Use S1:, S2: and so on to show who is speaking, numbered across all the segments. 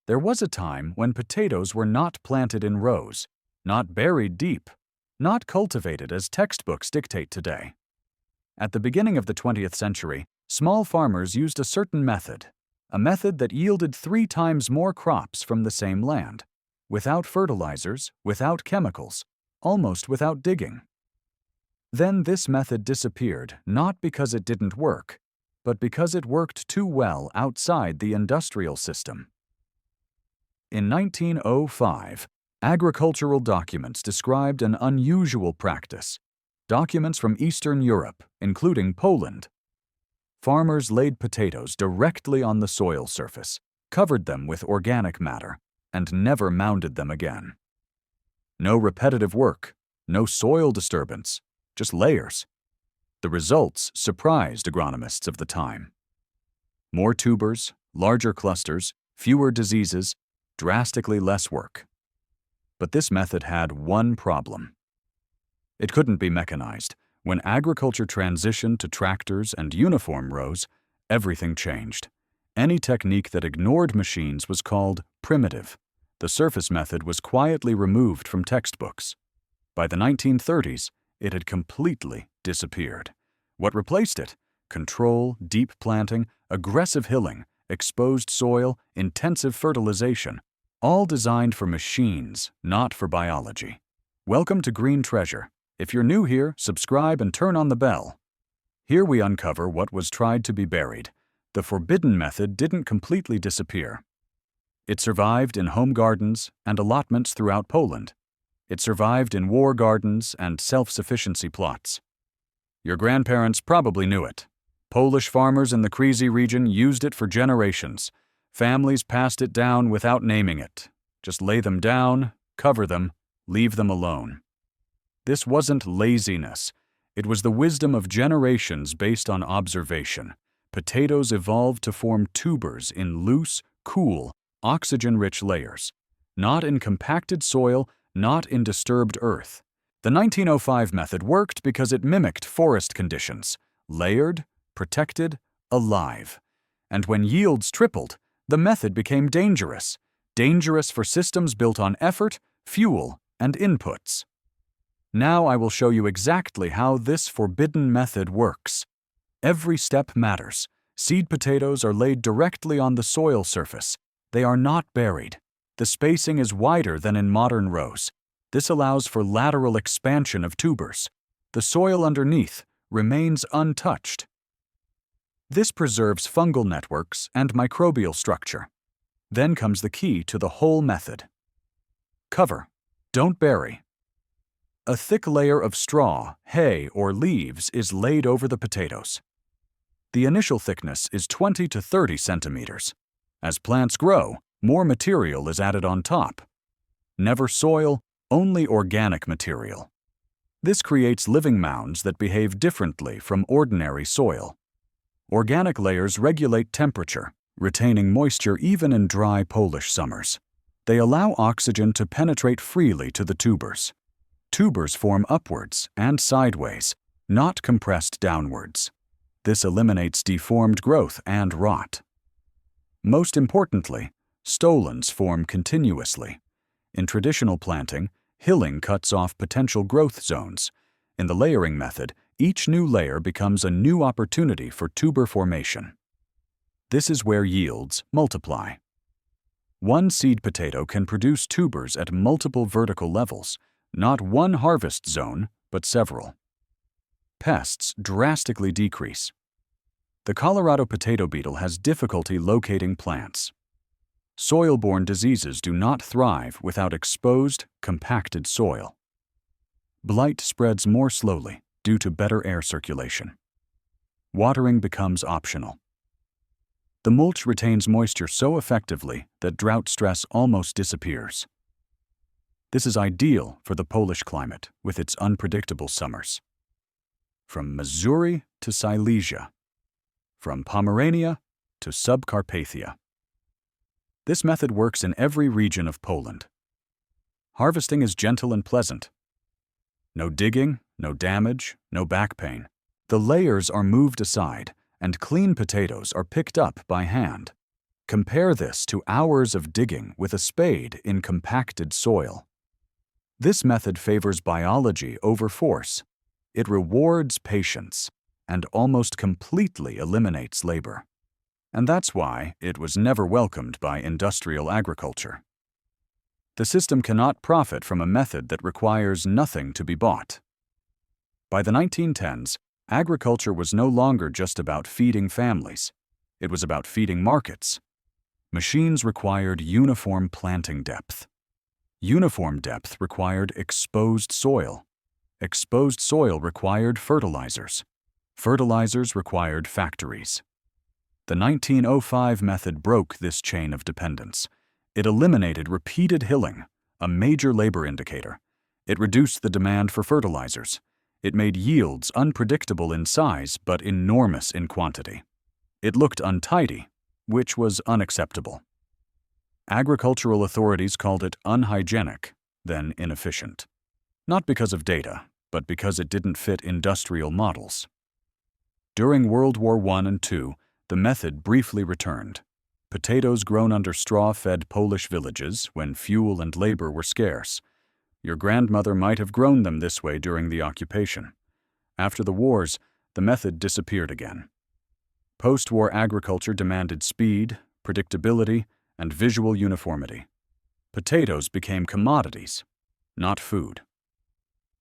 S1: There was a time when potatoes were not planted in rows, not buried deep, not cultivated as textbooks dictate today. At the beginning of the 20th century, small farmers used a certain method, a method that yielded 3 times more crops from the same land, without fertilizers, without chemicals, almost without digging. Then this method disappeared not because it didn't work, but because it worked too well outside the industrial system. In 1905, agricultural documents described an unusual practice. Documents from Eastern Europe, including Poland. Farmers laid potatoes directly on the soil surface, covered them with organic matter, and never mounded them again. No repetitive work, no soil disturbance, just layers. The results surprised agronomists of the time. More tubers, larger clusters, fewer diseases, drastically less work. But this method had one problem. It couldn't be mechanized. When agriculture transitioned to tractors and uniform rows, everything changed. Any technique that ignored machines was called primitive. The surface method was quietly removed from textbooks. By the 1930s, it had completely disappeared. What replaced it? Control, deep planting, aggressive hilling, exposed soil, intensive fertilization, all designed for machines, not for biology. Welcome to Green Treasure. If you're new here, subscribe and turn on the bell. Here we uncover what was tried to be buried. The forbidden method didn't completely disappear. It survived in home gardens and allotments throughout Poland. It survived in war gardens and self-sufficiency plots. Your grandparents probably knew it. Polish farmers in the Kresy region used it for generations. Families passed it down without naming it. Just lay them down, cover them, leave them alone. This wasn't laziness. It was the wisdom of generations based on observation. Potatoes evolved to form tubers in loose, cool, oxygen-rich layers. Not in compacted soil, not in disturbed earth. The 1905 method worked because it mimicked forest conditions. Layered, protected, alive. And when yields tripled, the method became dangerous. Dangerous for systems built on effort, fuel, and inputs. Now I will show you exactly how this forbidden method works. Every step matters. Seed potatoes are laid directly on the soil surface. They are not buried. The spacing is wider than in modern rows. This allows for lateral expansion of tubers. The soil underneath remains untouched. This preserves fungal networks and microbial structure. Then comes the key to the whole method. Cover. Don't bury. A thick layer of straw, hay, or leaves is laid over the potatoes. The initial thickness is 20 to 30 centimeters. As plants grow, more material is added on top. Never soil, only organic material. This creates living mounds that behave differently from ordinary soil. Organic layers regulate temperature, retaining moisture even in dry Polish summers. They allow oxygen to penetrate freely to the tubers. Tubers form upwards and sideways, not compressed downwards. This eliminates deformed growth and rot. Most importantly, stolons form continuously. In traditional planting, hilling cuts off potential growth zones. In the layering method, each new layer becomes a new opportunity for tuber formation. This is where yields multiply. One seed potato can produce tubers at multiple vertical levels, not one harvest zone, but several. Pests drastically decrease. The Colorado potato beetle has difficulty locating plants. Soil-borne diseases do not thrive without exposed, compacted soil. Blight spreads more slowly due to better air circulation. Watering becomes optional. The mulch retains moisture so effectively that drought stress almost disappears. This is ideal for the Polish climate with its unpredictable summers. From Missouri to Silesia, from Pomerania to Subcarpathia. This method works in every region of Poland. Harvesting is gentle and pleasant. No digging, no damage, no back pain. The layers are moved aside, and clean potatoes are picked up by hand. Compare this to hours of digging with a spade in compacted soil. This method favors biology over force. It rewards patience and almost completely eliminates labor. And that's why it was never welcomed by industrial agriculture. The system cannot profit from a method that requires nothing to be bought. By the 1910s, agriculture was no longer just about feeding families. It was about feeding markets. Machines required uniform planting depth. Uniform depth required exposed soil. Exposed soil required fertilizers. Fertilizers required factories. The 1905 method broke this chain of dependence. It eliminated repeated hilling, a major labor indicator. It reduced the demand for fertilizers. It made yields unpredictable in size but enormous in quantity. It looked untidy, which was unacceptable. Agricultural authorities called it unhygienic, then inefficient. Not because of data, but because it didn't fit industrial models. During World War I and II, the method briefly returned. Potatoes grown under straw-fed Polish villages when fuel and labor were scarce. Your grandmother might have grown them this way during the occupation. After the wars, the method disappeared again. Post-war agriculture demanded speed, predictability, and visual uniformity. Potatoes became commodities, not food.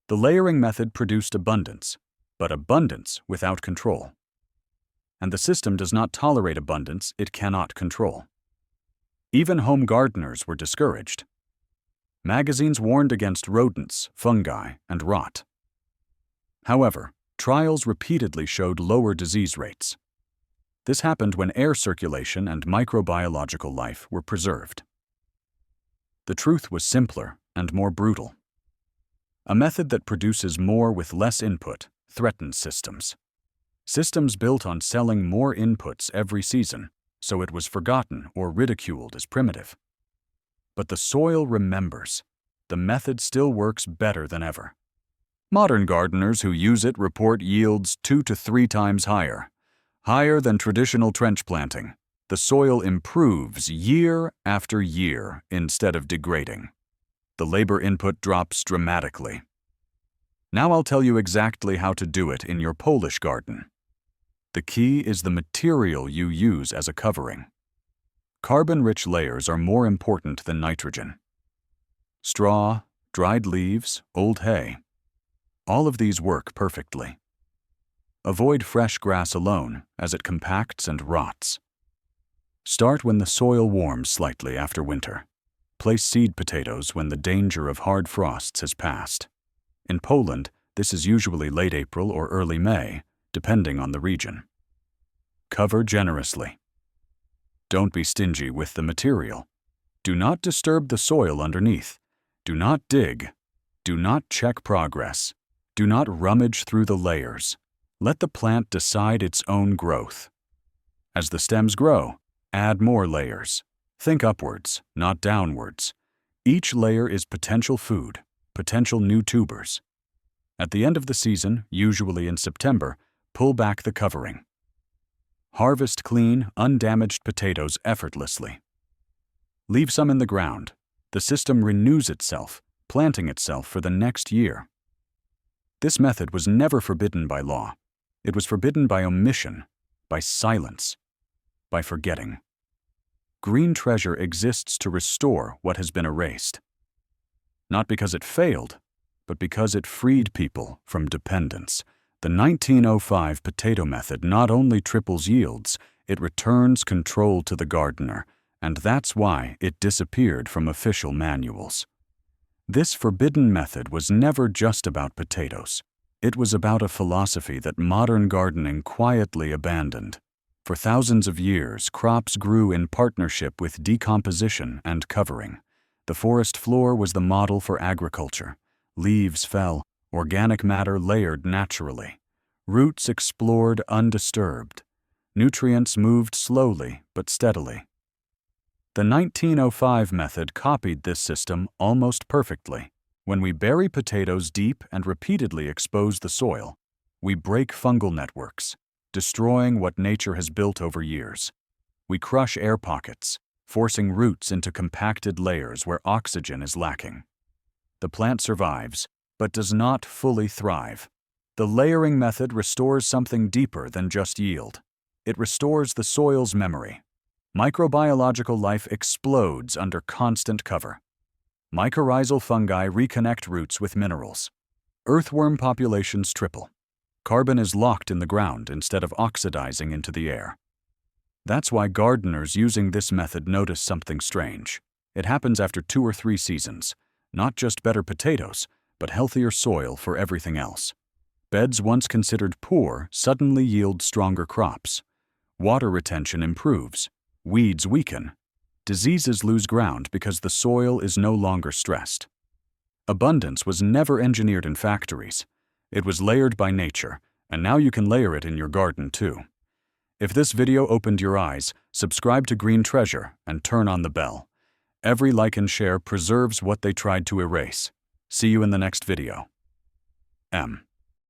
S1: The layering method produced abundance, but abundance without control. And the system does not tolerate abundance it cannot control. Even home gardeners were discouraged. Magazines warned against rodents, fungi, and rot. However, trials repeatedly showed lower disease rates. This happened when air circulation and microbiological life were preserved. The truth was simpler and more brutal. A method that produces more with less input threatens systems. Systems built on selling more inputs every season, so it was forgotten or ridiculed as primitive. But the soil remembers. The method still works better than ever. Modern gardeners who use it report yields 2 to 3 times higher than traditional trench planting. The soil improves year after year instead of degrading. The labor input drops dramatically. Now I'll tell you exactly how to do it in your Polish garden. The key is the material you use as a covering. Carbon-rich layers are more important than nitrogen. Straw, dried leaves, old hay. All of these work perfectly. Avoid fresh grass alone, as it compacts and rots. Start when the soil warms slightly after winter. Place seed potatoes when the danger of hard frosts has passed. In Poland, this is usually late April or early May, depending on the region. Cover generously. Don't be stingy with the material. Do not disturb the soil underneath. Do not dig. Do not check progress. Do not rummage through the layers. Let the plant decide its own growth. As the stems grow, add more layers. Think upwards, not downwards. Each layer is potential food, potential new tubers. At the end of the season, usually in September, pull back the covering. Harvest clean, undamaged potatoes effortlessly. Leave some in the ground. The system renews itself, planting itself for the next year. This method was never forbidden by law. It was forbidden by omission, by silence, by forgetting. Green treasure exists to restore what has been erased. Not because it failed, but because it freed people from dependence. The 1905 potato method not only triples yields, it returns control to the gardener, and that's why it disappeared from official manuals. This forbidden method was never just about potatoes. It was about a philosophy that modern gardening quietly abandoned. For thousands of years, crops grew in partnership with decomposition and covering. The forest floor was the model for agriculture. Leaves fell, organic matter layered naturally. Roots explored undisturbed. Nutrients moved slowly but steadily. The 1905 method copied this system almost perfectly. When we bury potatoes deep and repeatedly expose the soil, we break fungal networks, destroying what nature has built over years. We crush air pockets, forcing roots into compacted layers where oxygen is lacking. The plant survives, but does not fully thrive. The layering method restores something deeper than just yield. It restores the soil's memory. Microbiological life explodes under constant cover. Mycorrhizal fungi reconnect roots with minerals. Earthworm populations triple. Carbon is locked in the ground instead of oxidizing into the air. That's why gardeners using this method notice something strange. It happens after 2 or 3 seasons. Not just better potatoes, but healthier soil for everything else. Beds once considered poor suddenly yield stronger crops. Water retention improves. Weeds weaken. Diseases lose ground because the soil is no longer stressed. Abundance was never engineered in factories. It was layered by nature, and now you can layer it in your garden too. If this video opened your eyes, subscribe to Green Treasure and turn on the bell. Every like and share preserves what they tried to erase. See you in the next video. M.